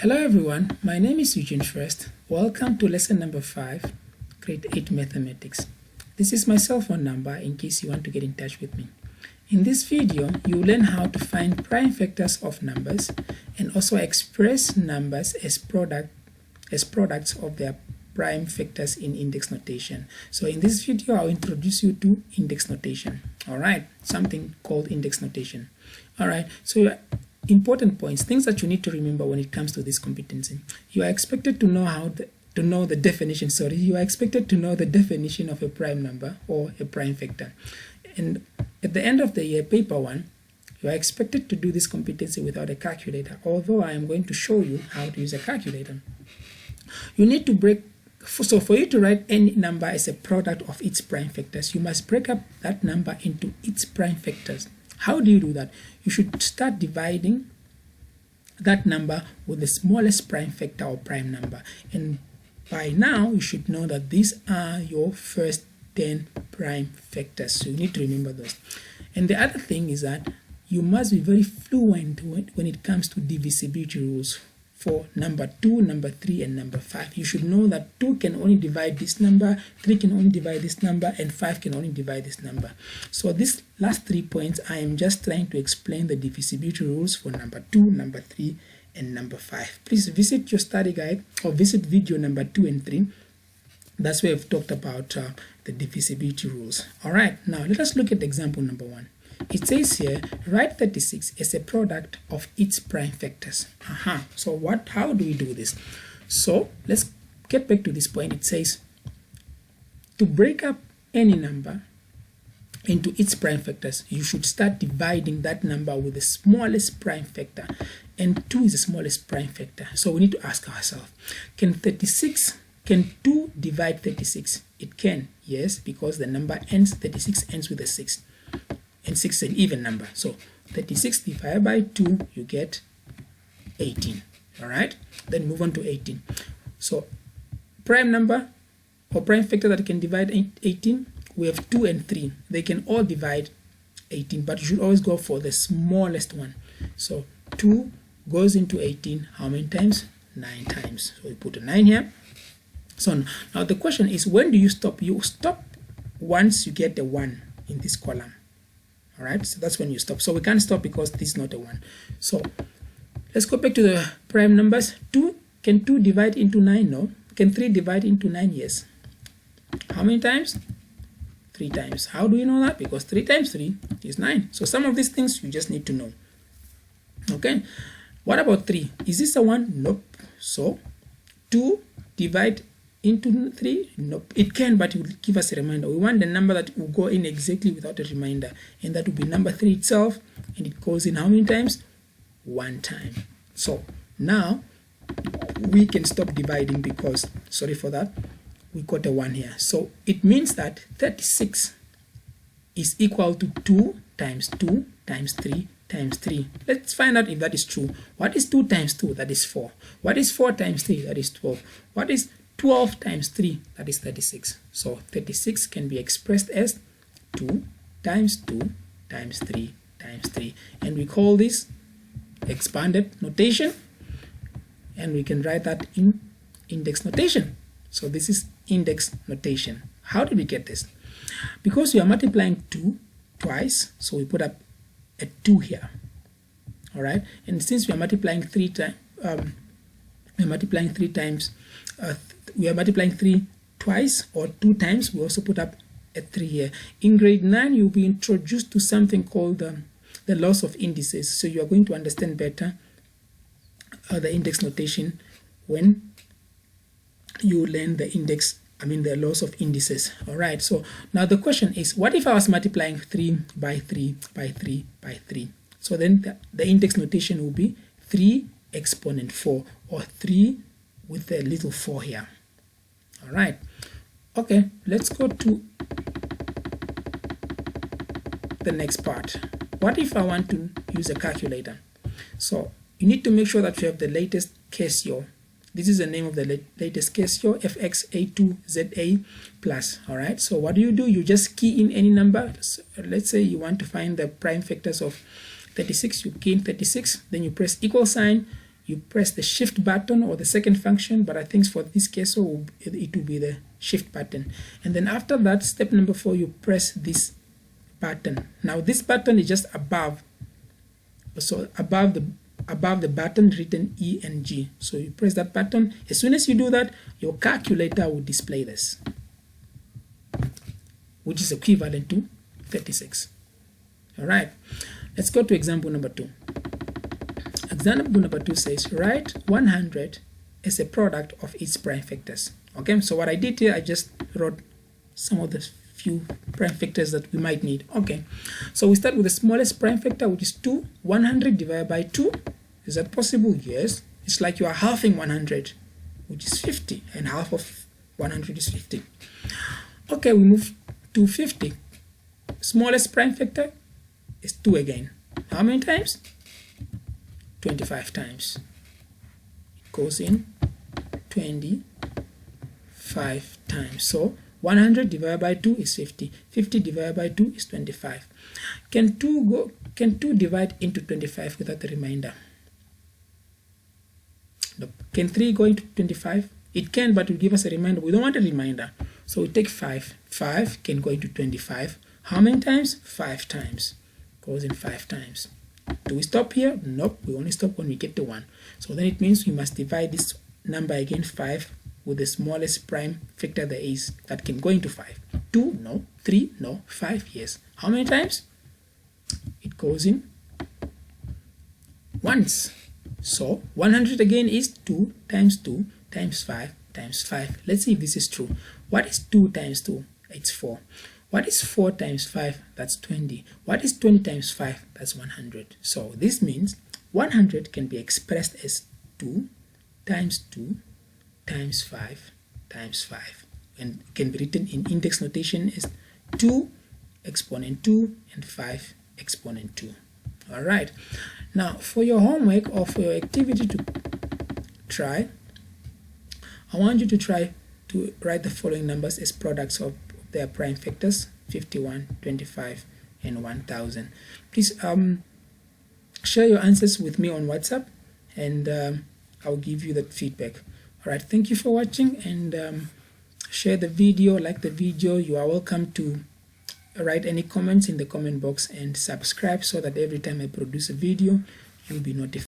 Hello everyone, my name is Eugene First. Welcome to lesson number 5, grade 8 mathematics. This is my cell phone number in case you want to get in touch with me. In this video, you will learn how to find prime factors of numbers and also express numbers as products of their prime factors in index notation. So in this video, I'll introduce you to index notation. Alright, something called index notation. Alright, so important points, things that you need to remember when it comes to this competency. You are expected to know the definition of a prime number or a prime factor. And at the end of the year, paper 1, you are expected to do this competency without a calculator, although I am going to show you how to use a calculator. You need to so for you to write any number as a product of its prime factors, you must break up that number into its prime factors. How do you do that? You should start dividing that number with the smallest prime factor or prime number. And by now, you should know that these are your first 10 prime factors. So you need to remember those. And the other thing is that you must be very fluent when it comes to divisibility rules for number 2, number 3, and number 5. You should know that 2 can only divide this number, 3 can only divide this number, and 5 can only divide this number. So these last 3 points, I am just trying to explain the divisibility rules for number 2, number 3, and number 5. Please visit your study guide or visit video number 2 and 3. That's where I've talked about the divisibility rules. All right, now let us look at example number 1. It says here, write 36 as a product of its prime factors. So how do we do this? So let's get back to this point. It says, to break up any number into its prime factors, you should start dividing that number with the smallest prime factor. And 2 is the smallest prime factor. So we need to ask ourselves, can 2 divide 36? It can, yes, because the number 36 ends with a 6. And 6 is an even number. So 36 divided by 2, you get 18. All right? Then move on to 18. So prime number or prime factor that can divide 18, we have 2 and 3. They can all divide 18, but you should always go for the smallest one. So 2 goes into 18 how many times? 9 times. So we put a 9 here. So now the question is, when do you stop? You stop once you get a 1 in this column. All right, so that's when you stop. So we can't stop because this is not a 1. So let's go back to the prime numbers. Can 2 divide into 9? No. Can 3 divide into 9? Yes. How many times? 3 times. How do you know that? Because 3 times 3 is 9. So some of these things you just need to know. Okay. What about 3? Is this a 1? Nope. So 2 divide into 3? Nope. It can, but it will give us a reminder. We want the number that will go in exactly without a reminder, and that will be number 3 itself, and it goes in how many times? 1 time. So now we can stop dividing because, sorry for that, we got a 1 here. So it means that 36 is equal to 2 times 2 times 3 times 3. Let's find out if that is true. What is 2 times 2? That is 4. What is 4 times 3? That is 12. What is 12 times 3? That is 36. So 36 can be expressed as 2 times 2 times 3 times 3. And we call this expanded notation. And we can write that in index notation. So this is index notation. How did we get this? Because we are multiplying 2 twice, so we put up a 2 here. All right. And since we are multiplying 3 times, we are multiplying 3 twice or 2 times, we also put up a 3 here. In grade 9, you'll be introduced to something called the laws of indices. So you are going to understand better the index notation when you learn the laws of indices. All right. So now the question is, what if I was multiplying 3 by 3 by 3 by 3? So then the index notation will be 3 exponent 4, or 3 with a little 4 here. All right. Okay, let's go to the next part. What if I want to use a calculator? So you need to make sure that you have the latest Casio. This is the name of the latest Casio, FX82ZA plus. All right. So what do? You just key in any number. So let's say you want to find the prime factors of 36. You key in 36, then you press equal sign. you press the shift button or the second function, but I think for this case so it will be the shift button. And then after that, step number 4, you press this button. Now this button is just above, so above the button written E and G. So you press that button. As soon as you do that, your calculator will display this, which is equivalent to 36. All right, let's go to example number 2. Example number 2 says write 100 as a product of its prime factors. Okay, so what I did here, I just wrote some of the few prime factors that we might need. Okay, so we start with the smallest prime factor, which is 2. 100 divided by 2. Is that possible? Yes. It's like you are halving 100, which is 50, and half of 100 is 50. Okay, we move to 50. Smallest prime factor is 2 again. How many times? 25 times. It goes in 25 times. So 100 divided by 2 is 50. 50 divided by 2 is 25. Can 2 divide into 25 without the remainder? No. Can 3 go into 25? It can, but it will give us a remainder. We don't want a remainder. So we take 5. 5 can go into 25. How many times? 5 times. Goes in 5 times. Do we stop here? Nope. We only stop when we get to 1. So then it means we must divide this number again, 5, with the smallest prime factor there is that can go into 5. 2, no. 3, no. 5, yes. How many times? It goes in once. So 100 again is 2 times 2 times 5 times 5. Let's see if this is true. What is 2 times 2? It's 4. What is 4 times 5? That's 20. What is 20 times 5? That's 100. So this means 100 can be expressed as 2 times 2 times 5 times 5. And can be written in index notation as 2 exponent 2 and 5 exponent 2. All right. Now for your homework or for your activity to try, I want you to try to write the following numbers as products of their prime factors: 51, 25, and 1000. Please share your answers with me on WhatsApp, and I'll give you the feedback. All right, thank you for watching, and share the video, like the video. You are welcome to write any comments in the comment box and subscribe so that every time I produce a video, you'll be notified.